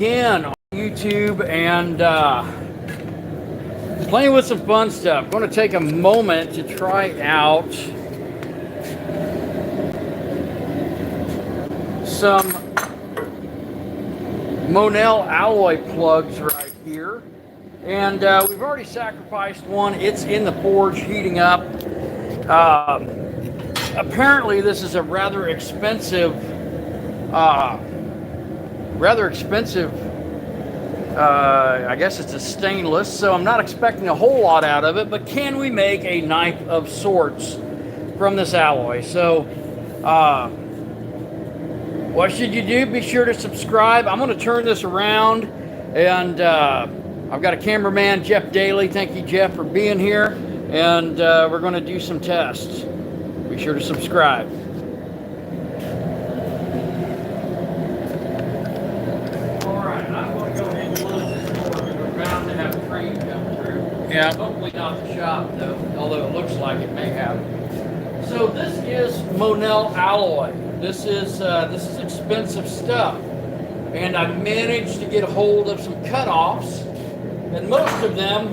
Again on YouTube and playing with some fun stuff. Going to take a moment to try out some Monel Alloy plugs right here. And we've already sacrificed one. It's in the forge heating up. Apparently this is a rather expensive I guess it's a stainless, so I'm not expecting a whole lot out of it, but can we make a knife of sorts from this alloy? So what should you do? Be sure to subscribe. I'm going to turn this around, and I've got a cameraman, Jeff Daly. Thank you, Jeff, for being here, and we're going to do some tests. Be sure to subscribe. Yeah. Hopefully not the shop, though, although it looks like it may have. So this is Monel Alloy. This is expensive stuff, and I managed to get a hold of some cutoffs, and most of them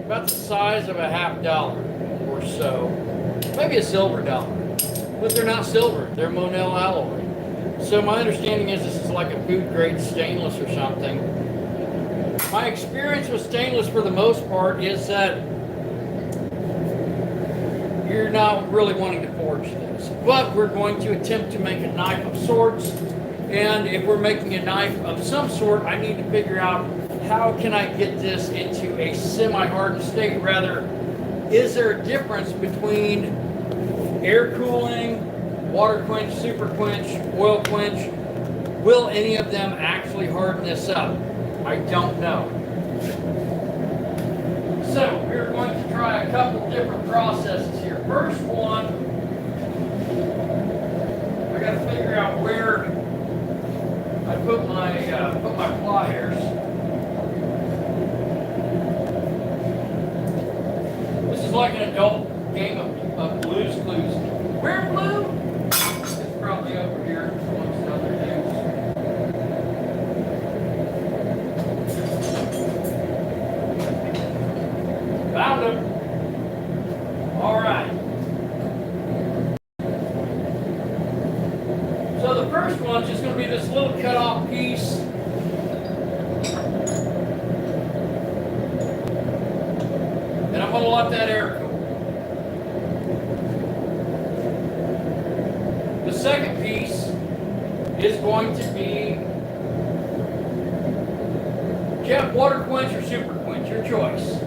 about the size of a $50 or so, maybe a silver dollar, but they're not silver. They're Monel Alloy. So my understanding is this is like a food grade stainless or something. My experience with stainless for the most part is that you're not really wanting to forge this, but we're going to attempt to make a knife of sorts, and if we're making a knife of some sort, I need to figure out how can I get this into a semi-hardened state. Rather, is there a difference between air cooling, water quench, super quench, oil quench? Will any of them actually harden this up? I don't know. So we're going to try a couple different processes here. First one, I got to figure out where I put my pliers. This is like an adult game of Blue's Clues. Where Blue? It's probably over here amongst other things. Found him. All right. So the first one's just going to be this little cut-off piece. And I'm going to let that air cool. The second piece is going to be water quench or super quench, your choice.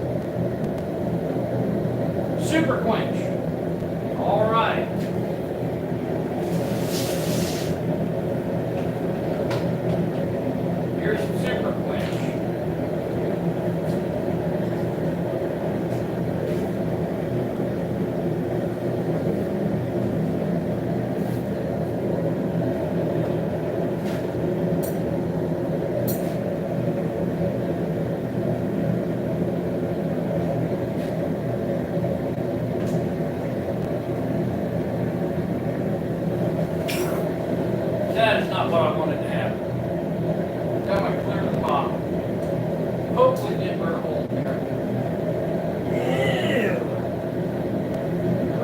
Super quench. All right. Here's some super quench. That is not what I wanted to happen. Got my clear the bottom. Hopefully didn't burn a hole there. Ew!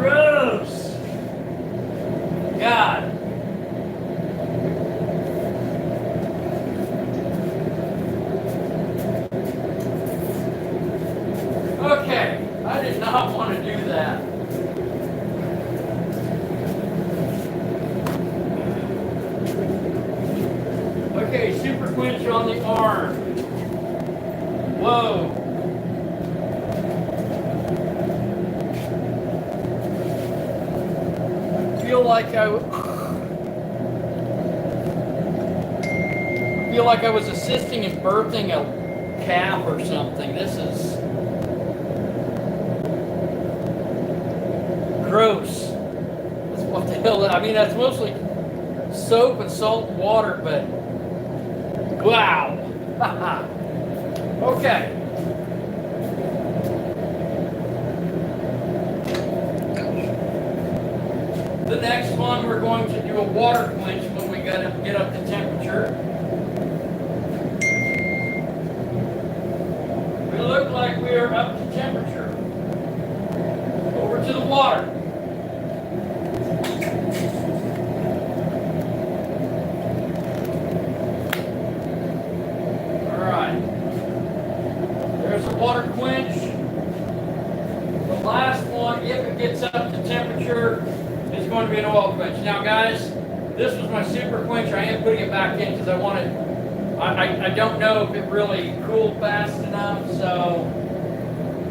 Gross! God! Okay, I did not want to do that. Okay, super quench on the arm. Whoa. Feel like I was assisting in birthing a calf or something. This is gross. What the hell? I mean, that's mostly soap and salt and water, but wow. Okay. The next one, we're going to do a water quench when we got to get up the temperature. We look like we are up to temperature. Over to the water. All right. There's the water quench. The last one, if it gets up to temperature, is going to be an oil quench. Now, guys, this was my super quench. I am putting it back in because I wanted. I don't know if it really cooled fast enough. So,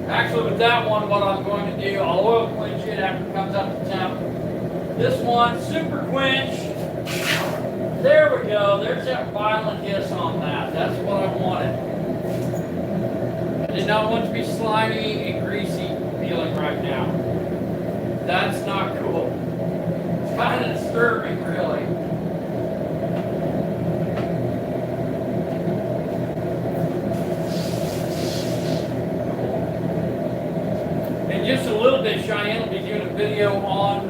actually, with that one, what I'm going to do, I'll oil quench it after it comes up to temp. This one, super quench. There we go. There's that violent hiss on that. That's what I wanted. I did not want to be slimy and greasy feeling right now. That's not cool. It's kind of disturbing, really. In just a little bit, Cheyenne will be doing a video on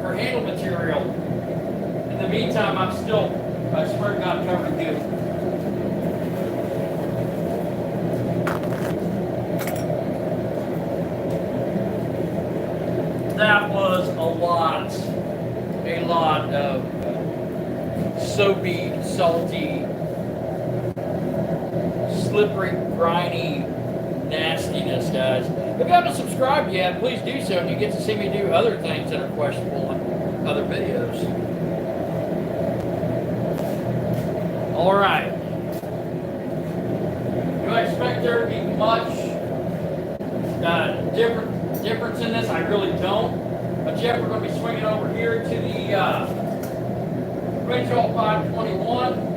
her handle material. In the meantime, I'm still, I swear to God, covered in goo. That was a lot of soapy, salty, slippery, briny nastiness, guys. If you haven't subscribed yet, please do so, and you get to see me do other things that are questionable in other videos. All right. Do I expect there to be much difference in this? I really don't. But Jeff, we're going to be swinging over here to the Quench 521.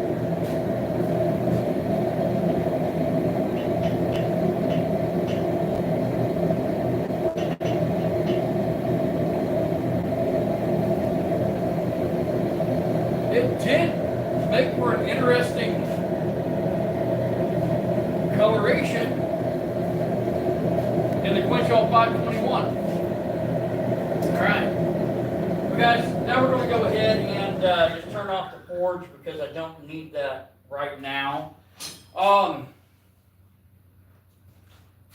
It did make for an interesting coloration in the Quench 521. All right. Well, guys, now we're going to go ahead and just turn off the forge because I don't need that right now.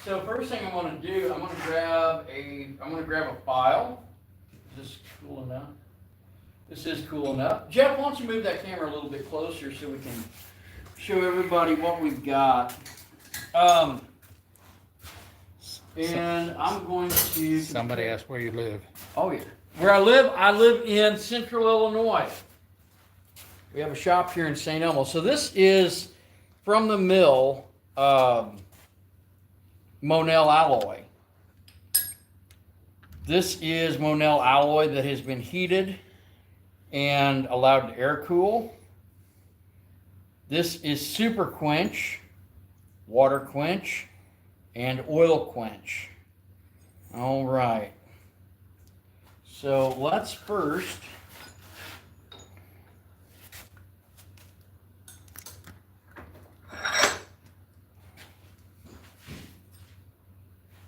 So first thing I'm going to do, I'm going to grab a file. Is this cool enough? This is cool enough. Jeff, why don't you move that camera a little bit closer so we can show everybody what we've got. And I'm going to... Somebody asked where you live. Oh, yeah. Where I live in Central Illinois. We have a shop here in St. Elmo. So this is from the mill, Monel Alloy. This is Monel Alloy that has been heated and allowed to air cool. This is super quench, water quench, and oil quench. All right. So let's first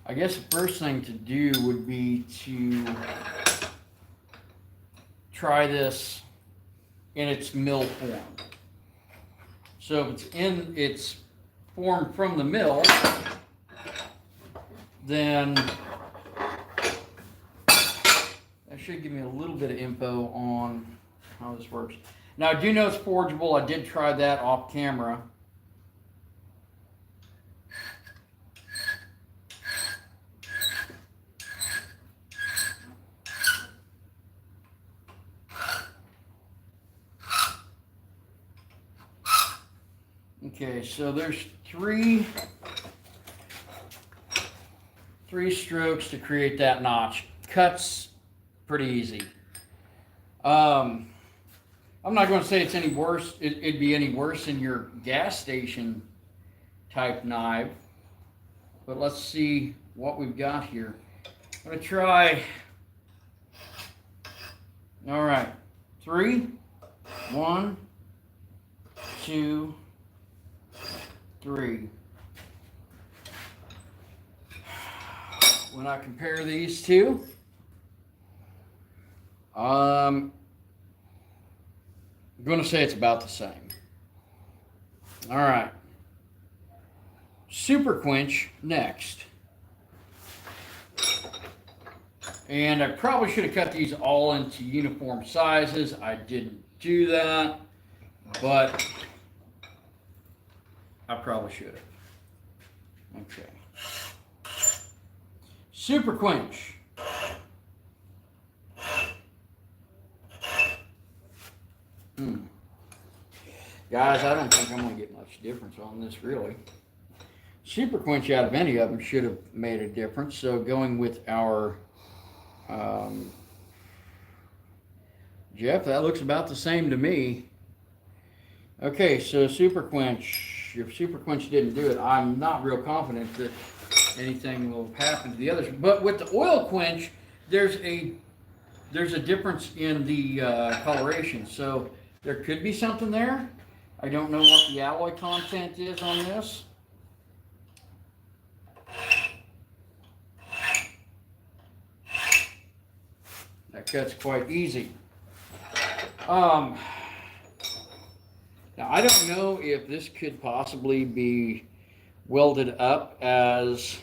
I guess the first thing to do would be to try this in its mill form. So if it's in its form from the mill, then that should give me a little bit of info on how this works. Now I do know it's forgeable. I did try that off camera. Okay, so there's three strokes to create that notch. Cuts pretty easy. I'm not going to say it's any worse. It'd be any worse in your gas station type knife. But let's see what we've got here. I'm going to try. All right. 3, 1, 2, 3. When I compare these two, I'm going to say it's about the same. All right. Super Quench next. And I probably should have cut these all into uniform sizes. I didn't do that, but I probably should have. Okay. Super Quench. Guys, I don't think I'm going to get much difference on this, really. Super Quench out of any of them should have made a difference. So going with our Jeff, that looks about the same to me. Okay, so Super Quench. If Super Quench didn't do it, I'm not real confident that anything will happen to the others. But with the oil quench, there's a difference in the coloration. So there could be something there. I don't know what the alloy content is on this. That cuts quite easy. Now, I don't know if this could possibly be welded up as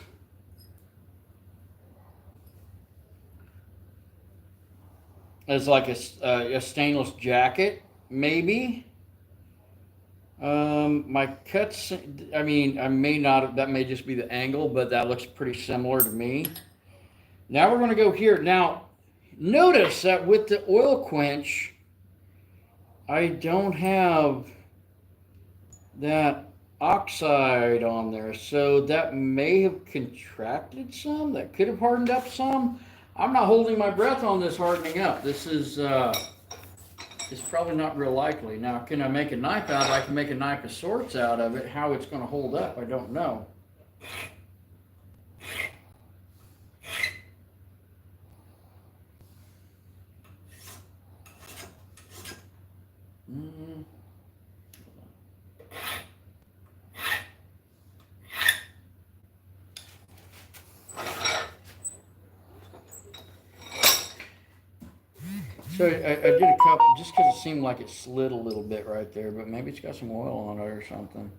like a stainless jacket, maybe. My cuts, I mean, I may not, that may just be the angle, but that looks pretty similar to me. Now we're going to go here. Now, notice that with the oil quench, I don't have that oxide on there, so that may have contracted some. That could have hardened up some. I'm not holding my breath on this hardening up. This is it's probably not real likely. Now, can I make a knife out of it? I can make a knife of sorts out of it. How it's going to hold up, I don't know. So I did a couple, just because it seemed like it slid a little bit right there, but maybe it's got some oil on it or something.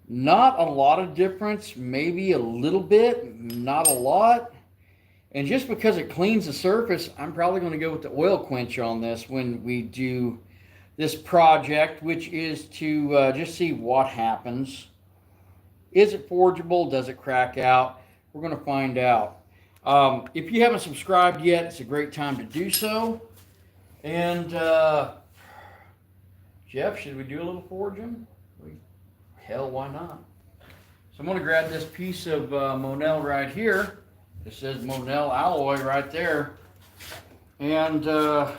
Not a lot of difference, maybe a little bit, not a lot. And just because it cleans the surface, I'm probably going to go with the oil quench on this when we do this project, which is to just see what happens. Is it forgeable? Does it crack out? We're going to find out. If you haven't subscribed yet, it's a great time to do so. And Jeff, should we do a little forging? Hell, why not? So I'm going to grab this piece of Monell right here. It says Monel Alloy right there. And I'm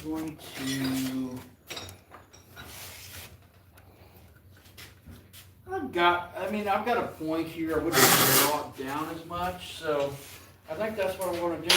going to... I've got a point here. I wouldn't draw it down as much, so I think that's what I want to do.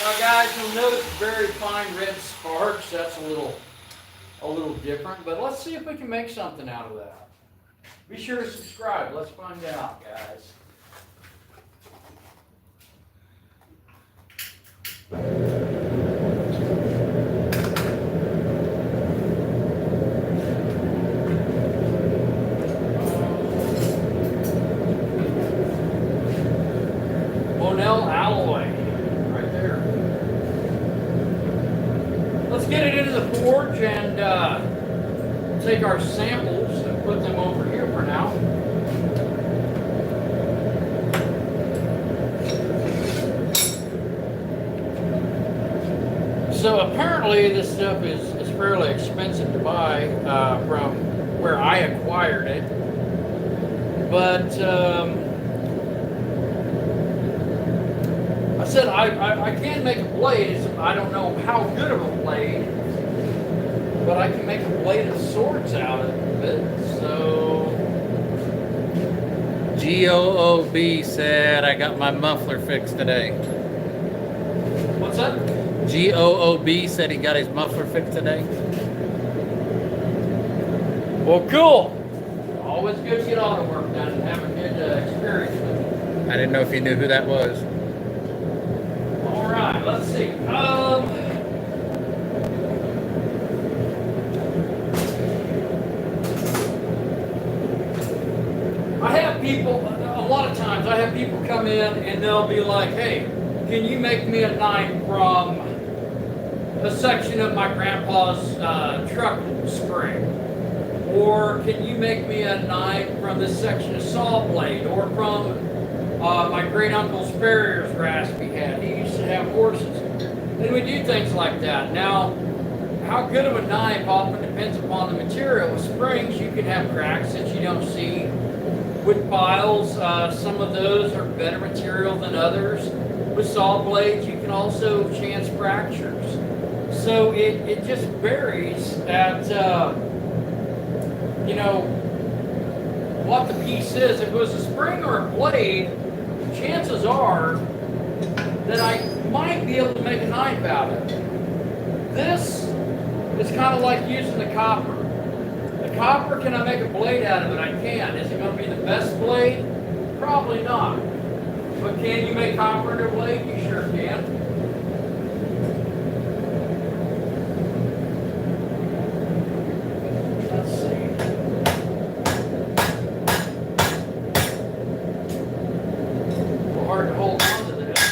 Now, guys, you'll notice very fine red sparks. That's a little different, but let's see if we can make something out of that. Be sure to subscribe. Let's find out, guys. Monel Alloy, right there. Let's get it into the forge and take our samples and put them over here for now. So apparently this stuff is fairly expensive to buy from where I acquired it. But I said I can make a blade. I don't know how good of a blade, but I can make a blade of sorts out of it. So GOOB said I got my muffler fixed today. What's that? GOOB said he got his muffler fixed today. Well, cool. Always good to get auto work done and have a good experience with it. I didn't know if you knew who that was. All right, let's see. I have people, a lot of times I have people come in and they'll be like, hey, can you make me a knife from a section of my grandpa's truck spring? Or can you make me a knife from this section of saw blade? Or from my great uncle's farrier's grasp he had. He used to have horses. And we do things like that. Now, how good of a knife often depends upon the material. With springs, you can have cracks that you don't see. With files, some of those are better material than others. With saw blades, you can also chance fractures. So it just varies at, you know, what the piece is. If it was a spring or a blade, chances are that I might be able to make a knife out of it. This is kind of like using the copper. The copper, can I make a blade out of it? I can. Is it going to be the best blade? Probably not. But can you make copper into a blade? You sure can. Let's see. A little hard to hold on to this.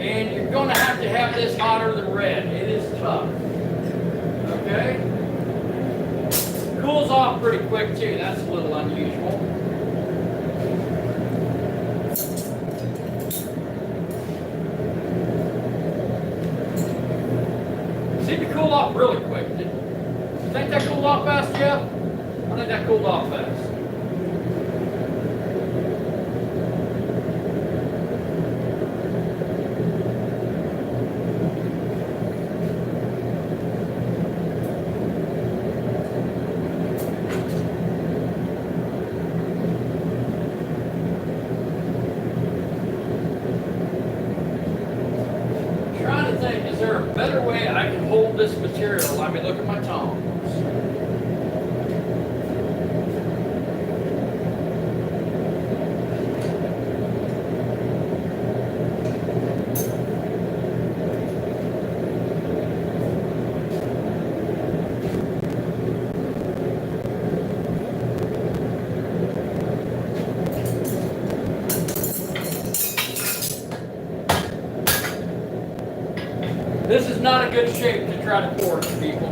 And you're going to have this hotter than red. It is tough. Okay? Cools off pretty quick too. That's a little unusual. Seemed to cool off really quick. You think that cooled off fast, Jeff? I think that cooled off fast. Better way I can hold this material. Let me look at my tongs. This is not a good shape to try to forge, people.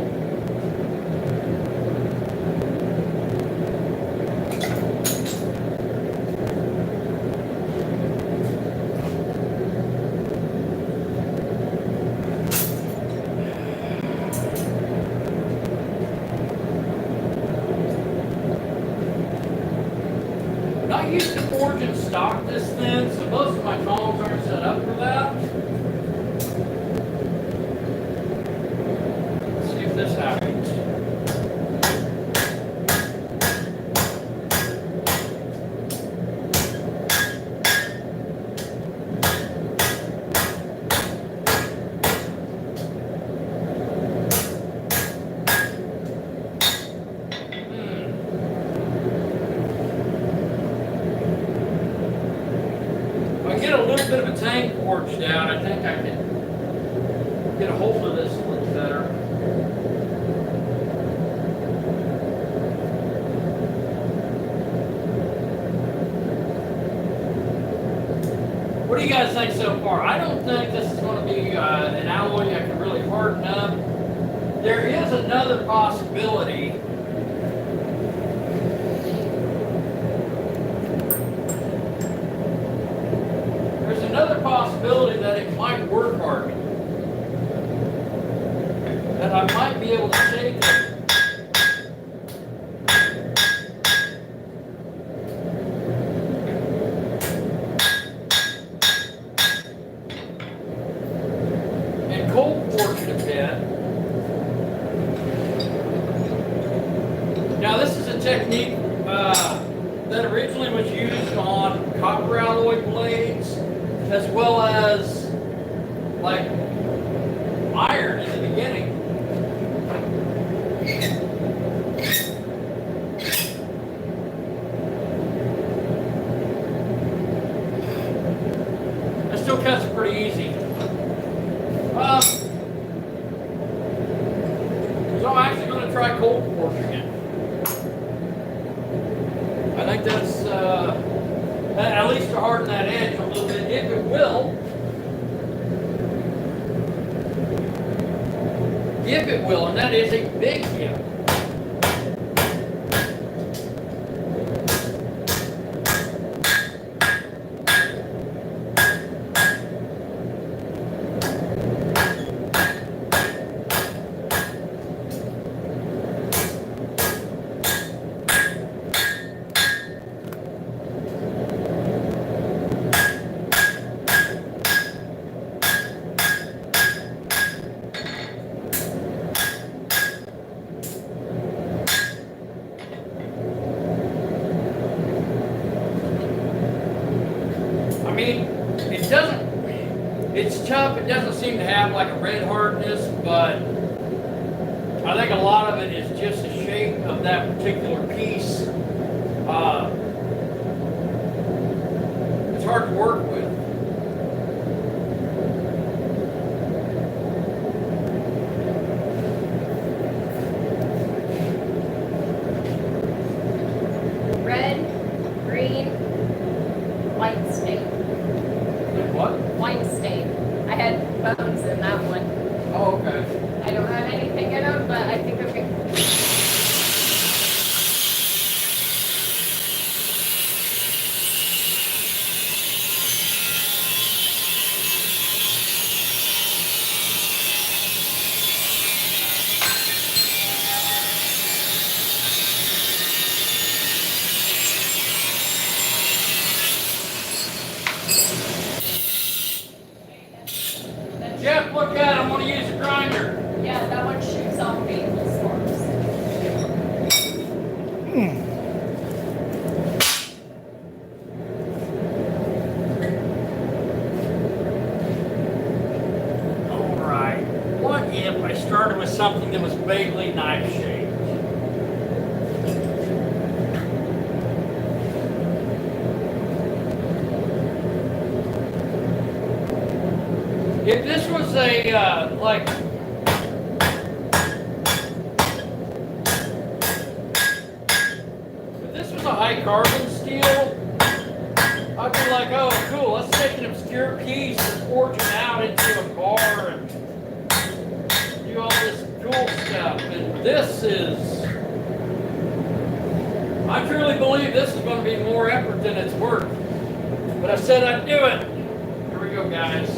I'm not used to forging stock this thin, so most of my tongs aren't set up for that. This happens. If I get a little bit of a tang forged out, I think I can get a hold of this a little better. What do you guys think so far? I don't think this is going to be an alloy I can really harden up. There is another possibility. There's another possibility that it might work harden. That I might be able to shake it. Technique that originally was used on copper alloy alloy blades, as well as like iron in the beginning. It still cuts it pretty easy. So I'm actually going to try cold forging it. I think that's at least to harden that edge a little bit, if it will. If it will, and that is a big if. It's tough. It doesn't seem to have like a red hardness, but I think a lot of it is just the shape of that particular piece. It's hard to work with. Red, green, white stain. What? White stain. I had bones in that one. Oh, okay. I don't have anything in them, but I think I'm good. Jeff, look at it. I'm going to use a grinder. Yeah, that one shoots off maple sparks. All right. What if I started with something that was vaguely knife shaped? If this was a, if this was a high carbon steel, I'd be like, oh, cool, let's take an obscure piece and forge it out into a bar and do all this cool stuff. And this is, I truly believe this is going to be more effort than it's worth. But I said I'd do it. Here we go, guys.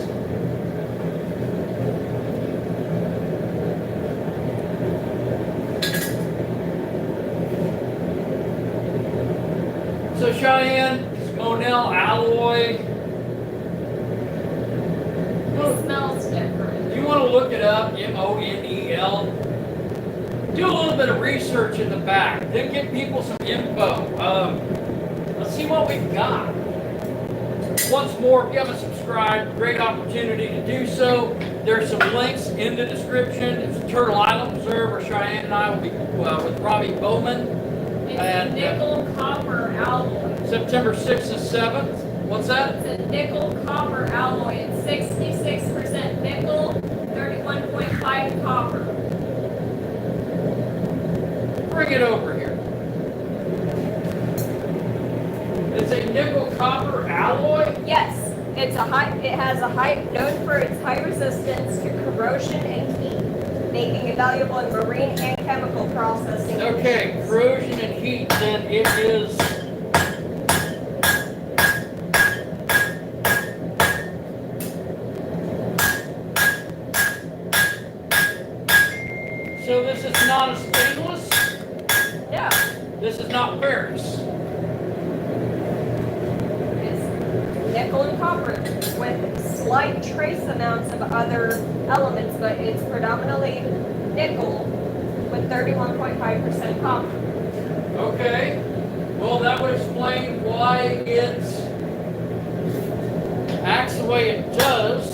So Cheyenne, it's Monel Alloy. It smells different. You want to look it up, M-O-N-E-L. Do a little bit of research in the back. Then give people some info. Let's see what we've got. Once more, if you haven't subscribed, great opportunity to do so. There's some links in the description. It's Turtle Island Preserve, where Cheyenne and I will be with Robbie Bowman. It's And, a nickel copper alloy. September 6th and 7th. What's that? It's a nickel copper alloy. It's 66% nickel, 31.5 copper. Bring it over here. It's a nickel copper alloy. Yes, it has a high, known for its high resistance to corrosion and heat, making it valuable in marine and chemical processing. Okay, industries. corrosion and heat, then it is. So this is not a stainless? Yeah, This is not ferrous. it's nickel and copper with slight trace amounts of other elements, but it's predominantly nickel with 31.5% copper. Okay. Well, that would explain why it's acts the way it does,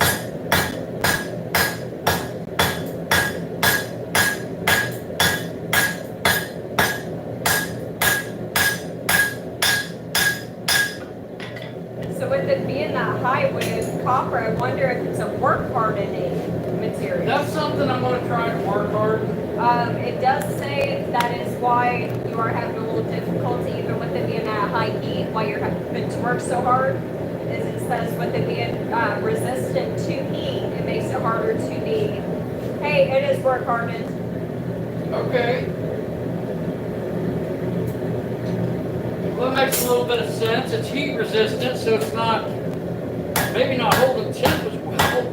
So with it being that high with copper, I wonder if it's a work hardening material. that's something I'm going to try to work harden. It does say that is why you are having a little difficulty, even with it being at high heat, why you're having to work so hard. Is it says with it being resistant to heat, it makes it harder to be. Hey, it is work hardened. Okay. Well, that makes a little bit of sense. It's heat resistant, so it's not, maybe not holding temp as well.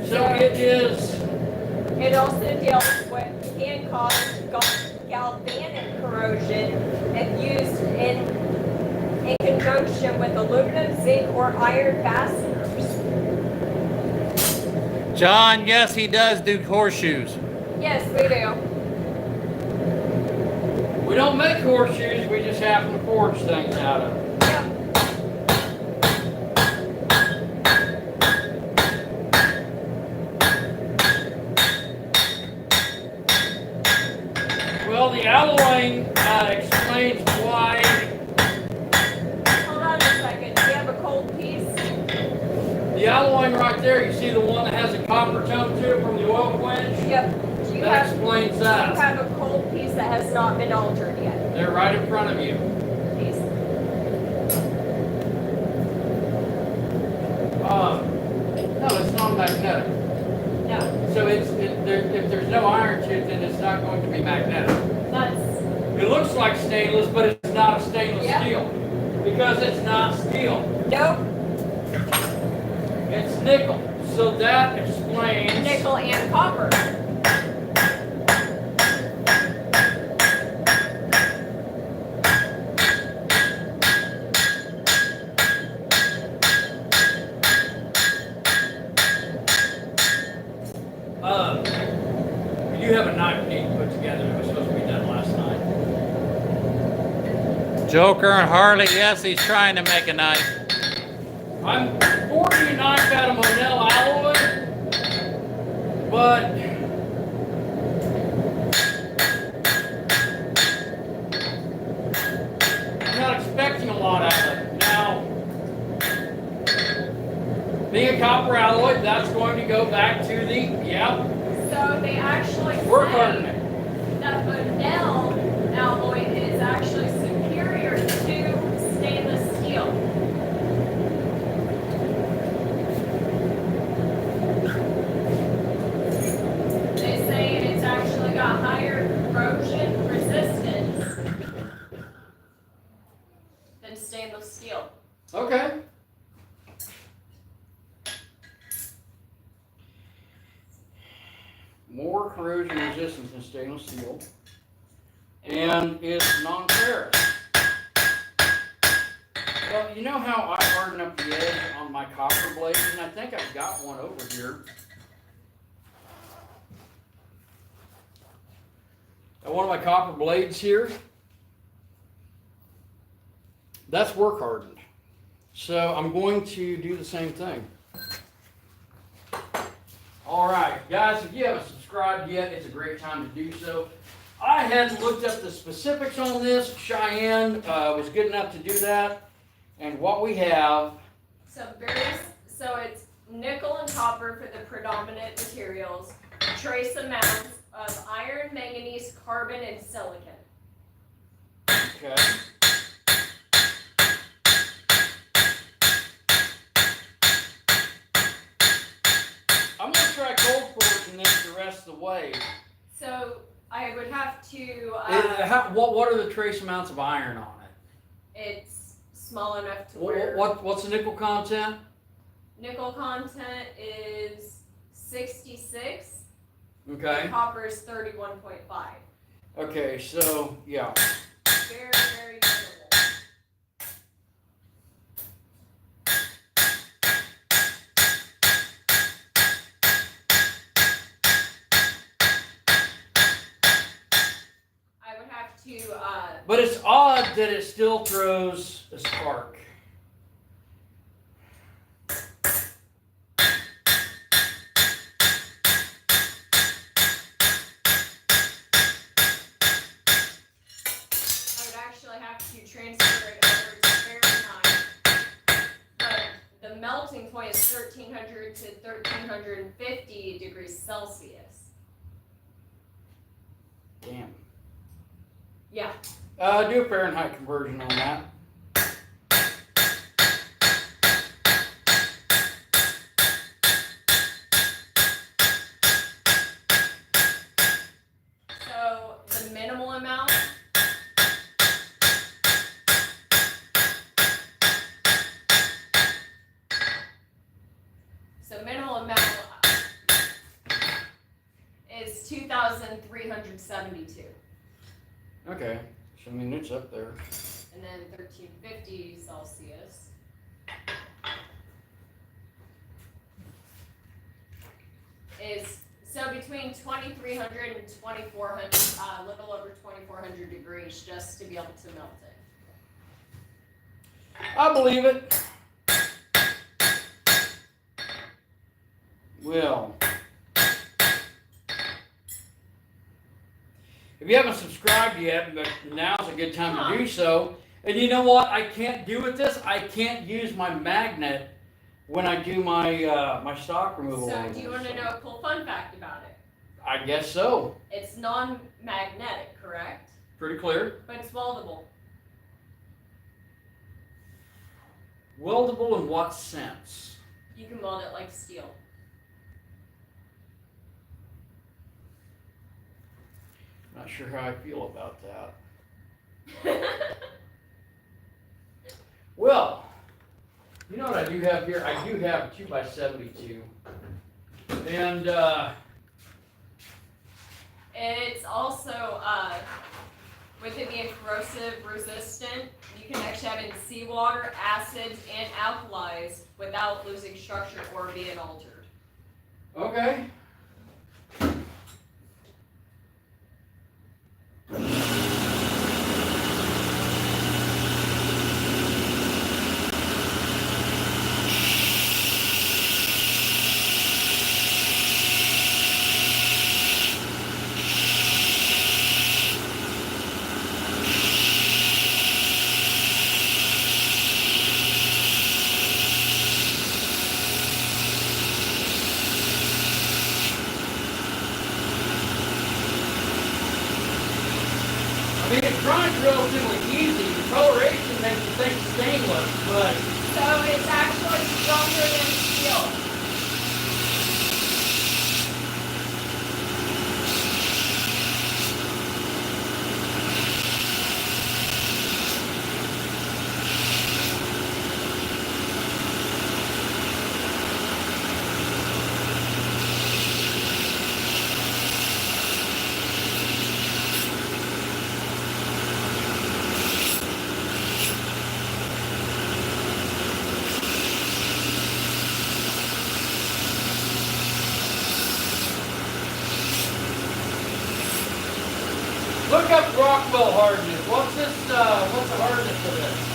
So it is. It also deals with can cause galvanic corrosion if used in conjunction with aluminum, zinc, or iron fasteners. John, yes, he does do horseshoes. Yes, we do. We don't make horseshoes, we just happen to forge things out of it. Yep. Well, the alloying explains why. Hold on a second. Do you have a cold piece? The alloying right there, you see the one that has a copper tone to it from the oil quench? Yep. Do you That have, explains do you that. have a cold piece that has not been altered yet? They're right in front of you. Piece. No, it's non-magnetic. No. So if there's no iron to it, then it's not going to be magnetic. That's It looks like stainless, but it's not a stainless Yeah. steel. Because it's not steel. nope. It's nickel. So that explains. Nickel and copper. You have a knife we need to put together. It was supposed to be done last night. Joker and Harley, yes, he's trying to make a knife. I'm forging a knife out of Monel Alloy, but I'm not expecting a lot out of it. Now, being a copper alloy, that's going to go back to the, So they actually work say hardening. that Monel alloy is actually superior to stainless steel. They say it's actually got higher corrosion resistance than stainless steel. Okay. More corrosion resistance than stainless steel. And it's non-ferrous. Well, you know how I harden up the edge on my copper blades? And I think I've got one over here. One of my copper blades here. That's work hardened. So I'm going to do the same thing. All right, guys, if you haven't subscribed yet, it's a great time to do so. I hadn't looked up the specifics on this. Cheyenne was good enough to do that. And what we have, So it's nickel and copper for the predominant materials, trace amounts of iron, manganese, carbon, and silicon. okay. I'm going to try cold forging this the rest of the way. So I would have to. What are the trace amounts of iron on it? It's small enough to where What's the nickel content? nickel content is 66. Okay. Copper is 31.5. Okay, so yeah. Very, very minimal. But it's odd that it still throws a spark. I would actually have to transfer it over to Fahrenheit, but the melting point is 1300 to 1350 degrees Celsius. Damn. Yeah. Do a Fahrenheit conversion on that. So the minimal amount. So minimal amount is 2,372. Okay. So I mean it's up there. And then 1350 Celsius is so between 2,300 and 2,400, a little over 2,400 degrees just to be able to melt it. I believe it. Well, if you haven't subscribed yet, but now's a good time to do so. And you know what I can't do with this? I can't use my magnet when I do my my stock removal. So do you want to know a cool fun fact about it? I guess so. It's non-magnetic, correct? Pretty clear. But it's weldable. Weldable in what sense? You can weld it like steel. Not sure how I feel about that. Well, you know what I do have here? I do have 2x72. And It's also, with it being corrosive resistant, you can actually have it in seawater, acids, and alkalis without losing structure or being altered. okay. I mean, it grinds relatively easy. The coloration makes you think stainless, but So it's actually stronger than steel. look up Rockwell hardness. What's this? What's the hardness of this?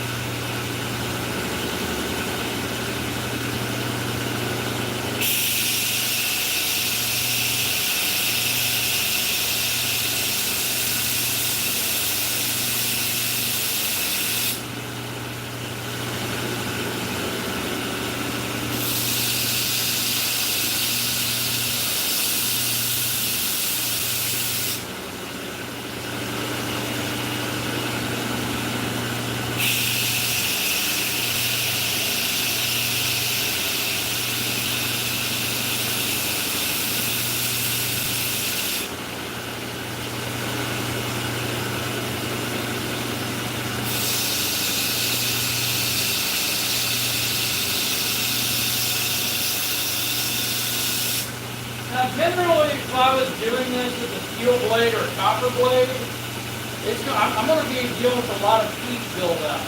Now, generally, if I was doing this with a steel blade or a copper blade, I'm going to be dealing with a lot of heat buildup.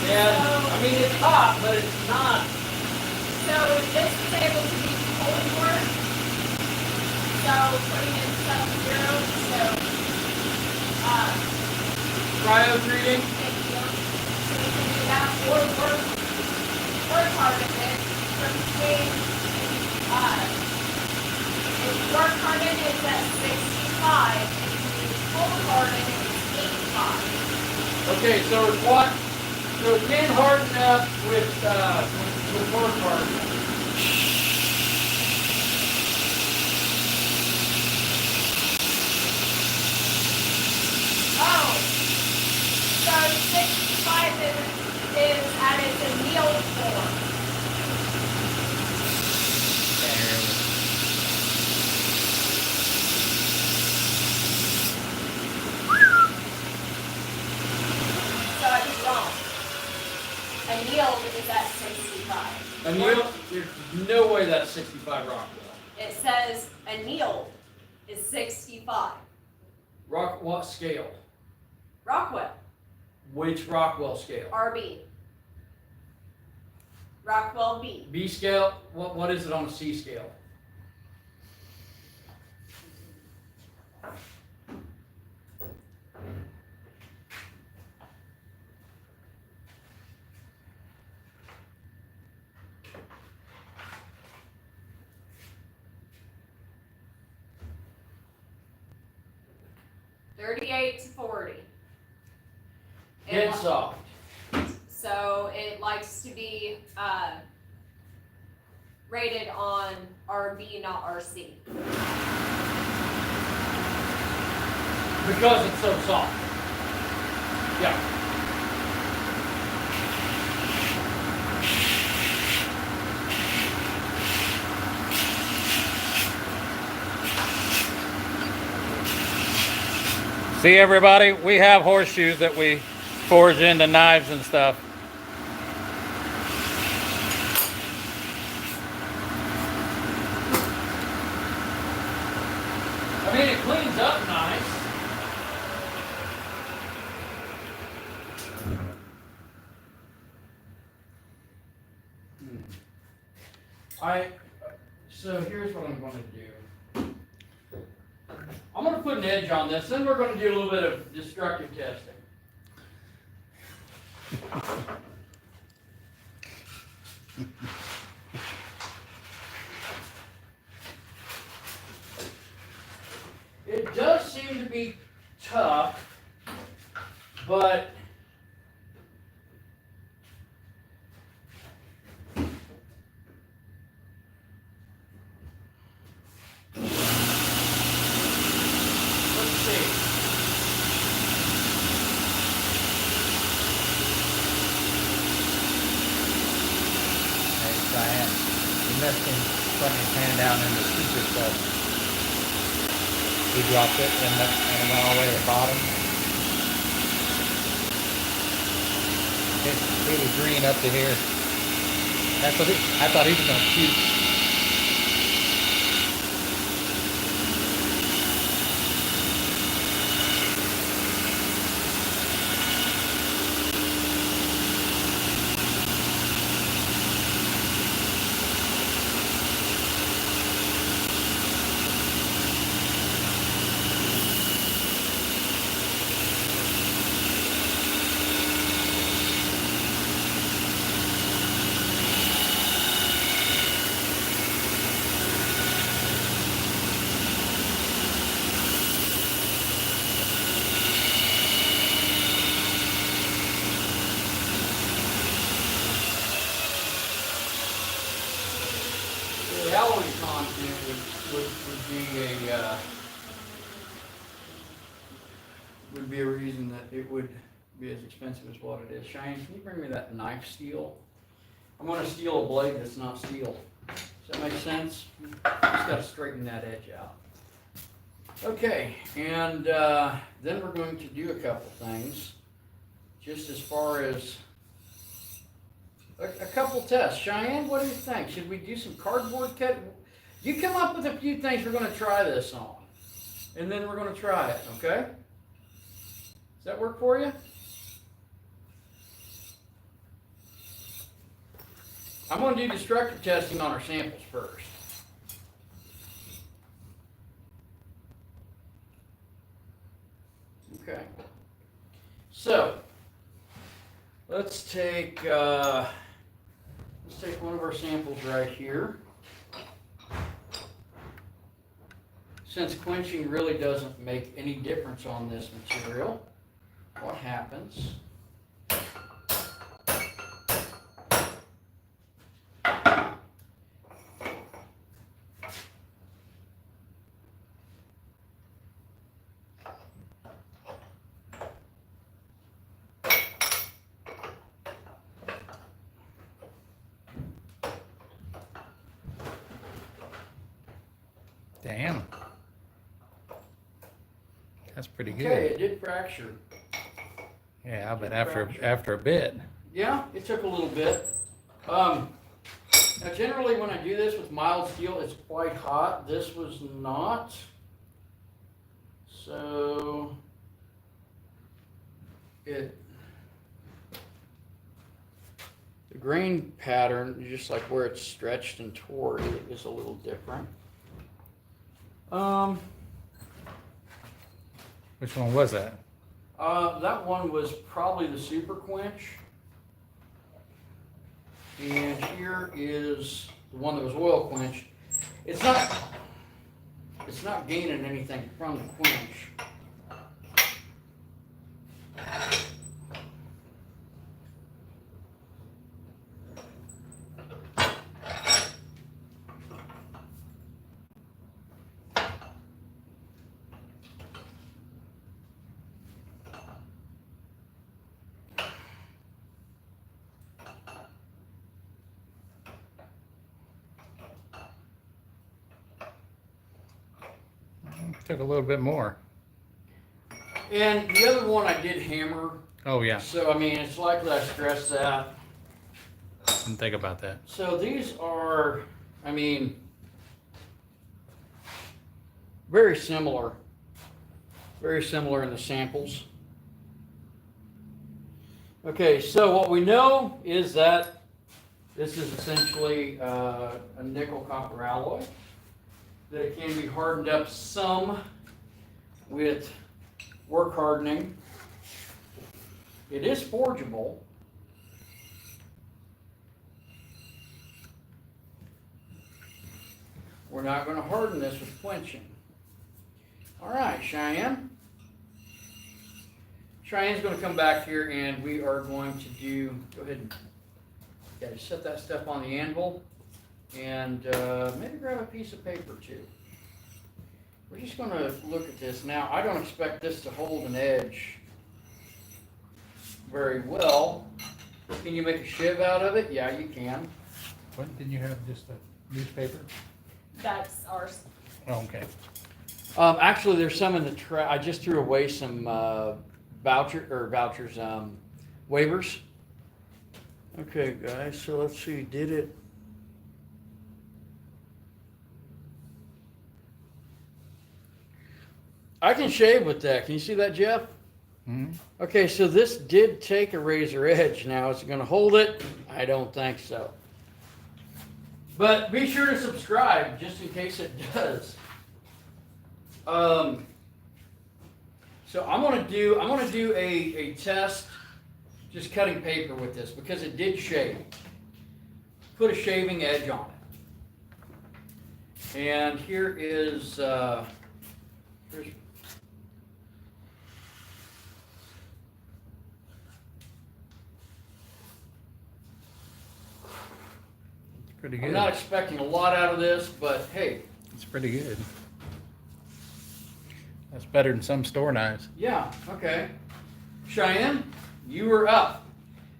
And, I mean, it's hot, but it's not. So this is able to be cold work. So putting in sub-zero, so cryo treating. Thank you. So we can do that or work harden it from between, if work harden is at 65, and if you full harden it's 85. Okay, so it's what? So it can harden up with work hardening. Oh, so 65 is at its annealed form. So I was wrong. Annealed is at 65. Annealed, there's no way that's 65 Rockwell. It says annealed is 65. What scale? Rockwell, Which Rockwell scale? RB. Rockwell B. B scale? What is it on a C scale? $38 to $40. Dead soft. So it likes to be rated on RB, not RC. Because it's so soft. Yeah. See everybody, we have horseshoes that we forge into knives and stuff. I mean, it cleans up nice. So here's what I'm going to do. I'm going to put an edge on this, then we're going to do a little bit of destructive testing. It does seem to be tough, but let's see. Hey, Diane, you missed him putting his hand down in the super stuff. He dropped it and it went all the way to the bottom. He was green up to here. I thought he was gonna puke. The alloy content would be a reason that it would be as expensive as what it is. Cheyenne, can you bring me that knife steel? I'm going to steal a blade that's not steel. Does that make sense? Just got to straighten that edge out. Okay, and then we're going to do a couple things, just as far as a couple tests. Cheyenne, what do you think? Should we do some cardboard cut? You come up with a few things we're going to try this on, and then we're going to try it, okay? Does that work for you? I'm going to do destructive testing on our samples first. Okay. let's take one of our samples right here. Since quenching really doesn't make any difference on this material, what happens? Damn. That's pretty good. Okay, it did fracture. Yeah, but after a bit. Yeah, it took a little bit. Now generally when I do this with mild steel, it's quite hot. This was not. So the grain pattern, just like where it's stretched and tore, it is a little different. Which one was that? That one was probably the Super Quench. And here is the one that was oil quenched. It's not gaining anything from the quench. Took a little bit more. And the other one I did hammer. Oh yeah. So I mean, it's likely I stressed that. Didn't think about that. So these are, I mean, very similar. Very similar in the samples. Okay, so what we know is that this is essentially a nickel copper alloy. That it can be hardened up some with work hardening. It is forgeable. We're not going to harden this with quenching. All right, Cheyenne. Cheyenne's going to come back here and we are going to do, go ahead and just set that stuff on the anvil. And maybe grab a piece of paper too. We're just going to look at this. Now, I don't expect this to hold an edge very well. Can you make a shiv out of it? Yeah, you can. What, didn't you have just a newspaper? That's ours. Oh, okay. Actually, there's some in the trash. I just threw away some waivers. Okay, guys, so let's see. Did it? I can shave with that. Can you see that, Jeff? Mm-hmm. Okay, so this did take a razor edge. Now, is it going to hold it? I don't think so. But be sure to subscribe just in case it does. So I'm going to do a test, just cutting paper with this because it did shave. Put a shaving edge on it. And here is here's Pretty good. I'm not expecting a lot out of this, but hey. It's pretty good. That's better than some store knives. Yeah, okay. Cheyenne, you are up.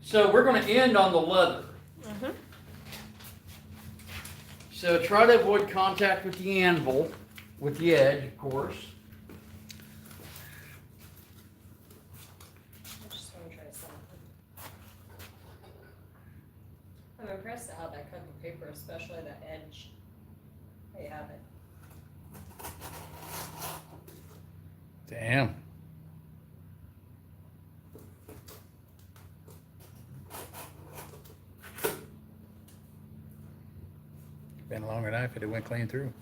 So we're going to end on the leather. Mm-hmm. So try to avoid contact with the anvil, with the edge, of course. I just want to try something. I'm impressed at how that cut the paper, especially the edge. There you have it. Damn. Been a longer knife, it went clean through.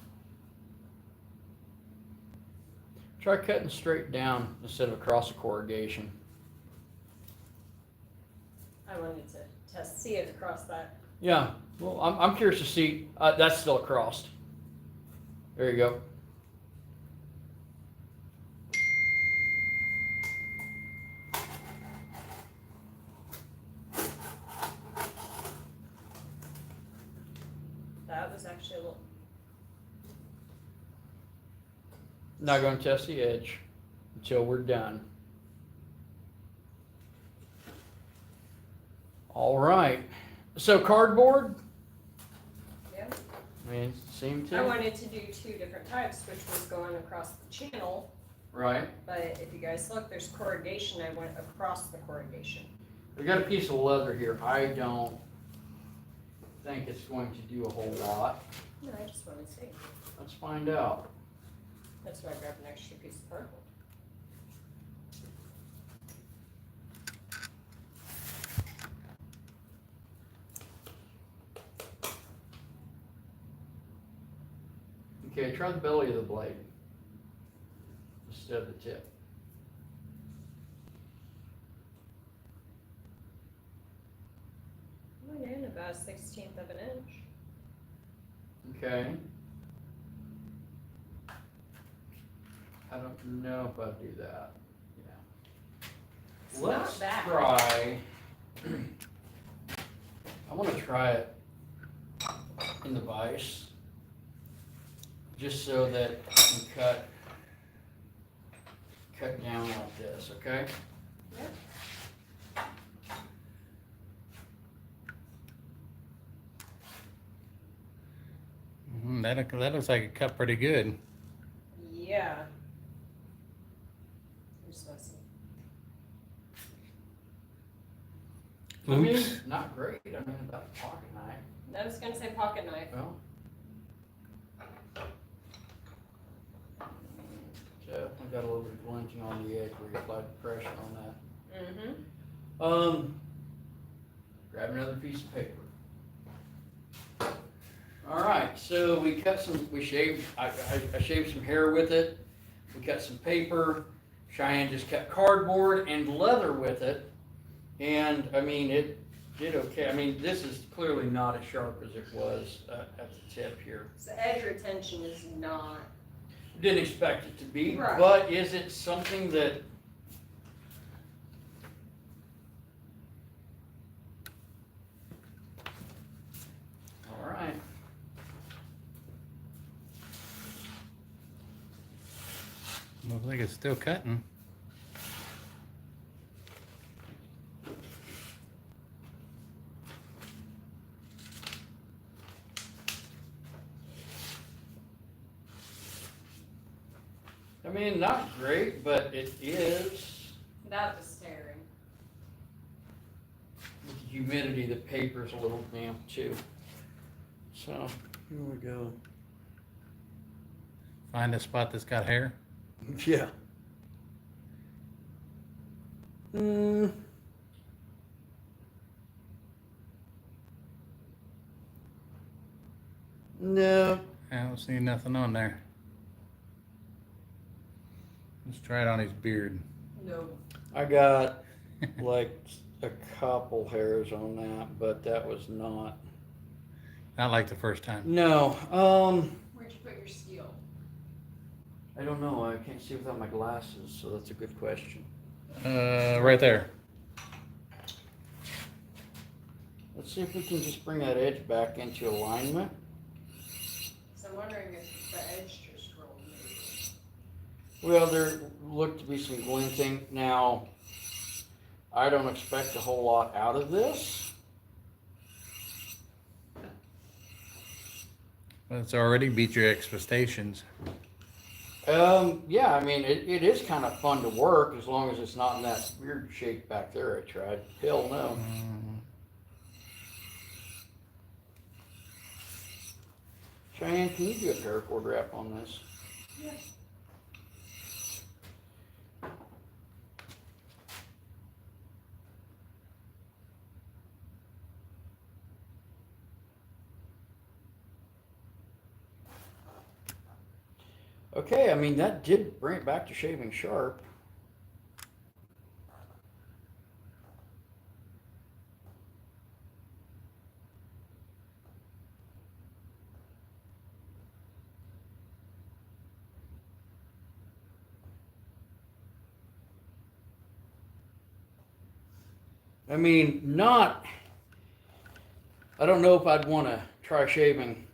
Try cutting straight down instead of across the corrugation. I wanted to see it across that. Yeah. Well, I'm curious to see. That's still crossed. There you go. That was actually a little. Not going to test the edge until we're done. All right. So cardboard. Yeah. I mean, seem to. I wanted to do two different types, which was going across the channel. Right. But if you guys look, there's corrugation. I went across the corrugation. We got a piece of leather here. I don't think it's going to do a whole lot. No, I just want to see. Let's find out. That's why I grabbed an extra piece of cardboard. Okay, try the belly of the blade instead of the tip. Went in about 1/16 of an inch. Okay. I don't know if I'd do that. Yeah. It's Let's not bad. try. I want to try it in the vise, just so that I can cut down like this. Okay. Yep. That looks like it cut pretty good. Yeah. I just want to see. I mean, Oops. not great. I mean, about a pocket knife. I was going to say pocket knife. Well. So I got a little bit of glinting on the edge where you applied pressure on that. Mm-hmm. Grab another piece of paper. All right, so we cut some, I shaved some hair with it. We cut some paper. Cheyenne just cut cardboard and leather with it. And I mean, it did okay. I mean, this is clearly not as sharp as it was at the tip here. So edge retention is not. Didn't expect it to be, Right. but is it something that all right. Looks like it's still cutting. I mean, not great, but it is. That was staring. With the humidity, the paper's a little damp too. So, here we go. Find a spot that's got hair. Yeah. No. I don't see nothing on there. Let's try it on his beard. No. I got like a couple hairs on that, but that was not. Not like the first time. No. Where'd you put your steel? I don't know. I can't see without my glasses, so that's a good question. Right there. Let's see if we can just bring that edge back into alignment. So I'm wondering if the edge just rolled maybe. Well, there looked to be some glinting. Now, I don't expect a whole lot out of this. Well, it's already beat your expectations. Yeah, I mean, it is kind of fun to work as long as it's not in that weird shape back there I tried. Hell no. Cheyenne, can you do a paracord wrap on this? Yeah. Okay, I mean, that did bring it back to shaving sharp. I mean, not. I don't know if I'd want to try shaving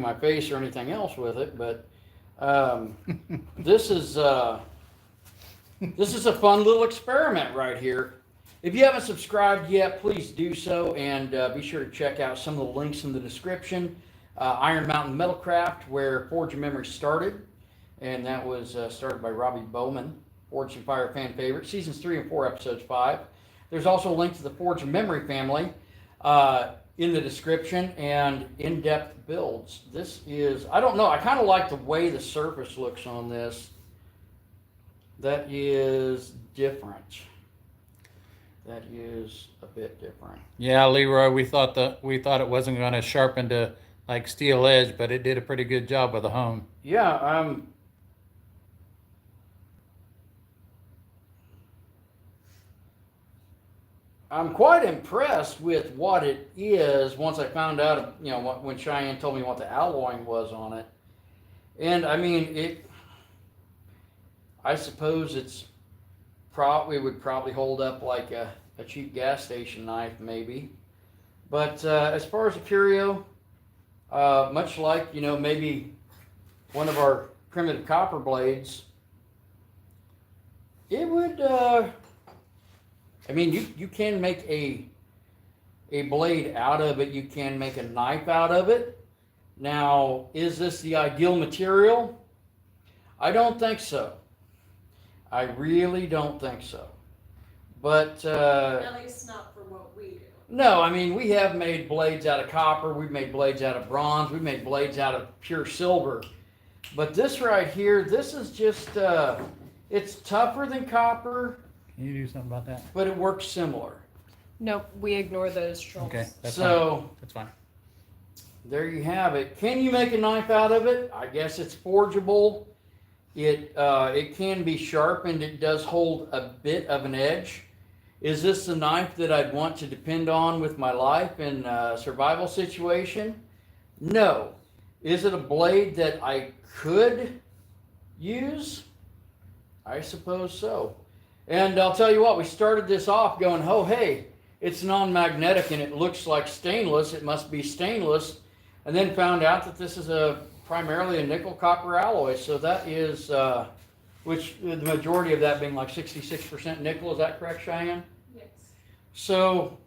my face or anything else with it, but this is a fun little experiment right here. If you haven't subscribed yet, please do so, and be sure to check out some of the links in the description. Iron Mountain Metalcraft, where Forge of Memory started, and that was started by Robbie Bowman, Forge and Fire fan favorite, seasons 3 and 4, episodes 5. There's also a link to the Forge of Memory family in the description, and in-depth builds. This is, I don't know, I kind of like the way the surface looks on this. That is different. That is a bit different. Yeah, Leroy, we thought it wasn't going to sharpen to like steel edge, but it did a pretty good job with the hone. Yeah, I'm quite impressed with what it is once I found out, you know, when Cheyenne told me what the alloying was on it. And I mean, I suppose it would probably hold up like a cheap gas station knife, maybe. But as far as a curio, much like, you know, maybe one of our primitive copper blades, it would, I mean, you can make a blade out of it. You can make a knife out of it. Now, is this the ideal material? I don't think so. I really don't think so. But At least not for what we do. no, I mean, we have made blades out of copper. We've made blades out of bronze. We've made blades out of pure silver. But this right here, this is just, it's tougher than copper, Can you do something about that? but it works similar. Nope, we ignore those trolls. Okay, that's So- fine. That's fine. There you have it. Can you make a knife out of it? I guess it's forgeable. It can be sharpened. It does hold a bit of an edge. Is this a knife that I'd want to depend on with my life in a survival situation? No. Is it a blade that I could use? I suppose so. And I'll tell you what, we started this off going, oh, hey, it's non-magnetic and it looks like stainless. It must be stainless. And then found out that this is primarily a nickel copper alloy. So that is, which the majority of that being like 66% nickel. Is that correct, Cheyenne? Yes. So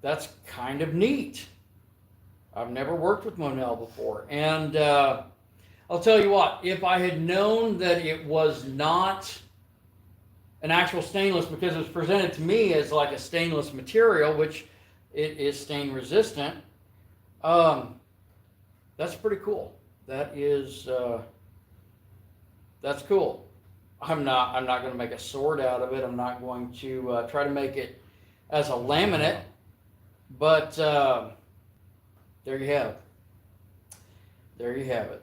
that's kind of neat. I've never worked with Monell before. And I'll tell you what, if I had known that it was not an actual stainless, because it was presented to me as like a stainless material, which it is stain resistant, that's pretty cool. That is, that's cool. I'm not going to make a sword out of it. I'm not going to try to make it as a laminate, but there you have it. There you have it.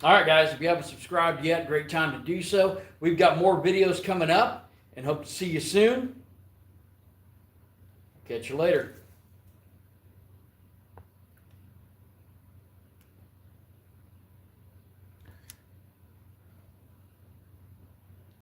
All right, guys, if you haven't subscribed yet, great time to do so. We've got more videos coming up and hope to see you soon. Catch you later.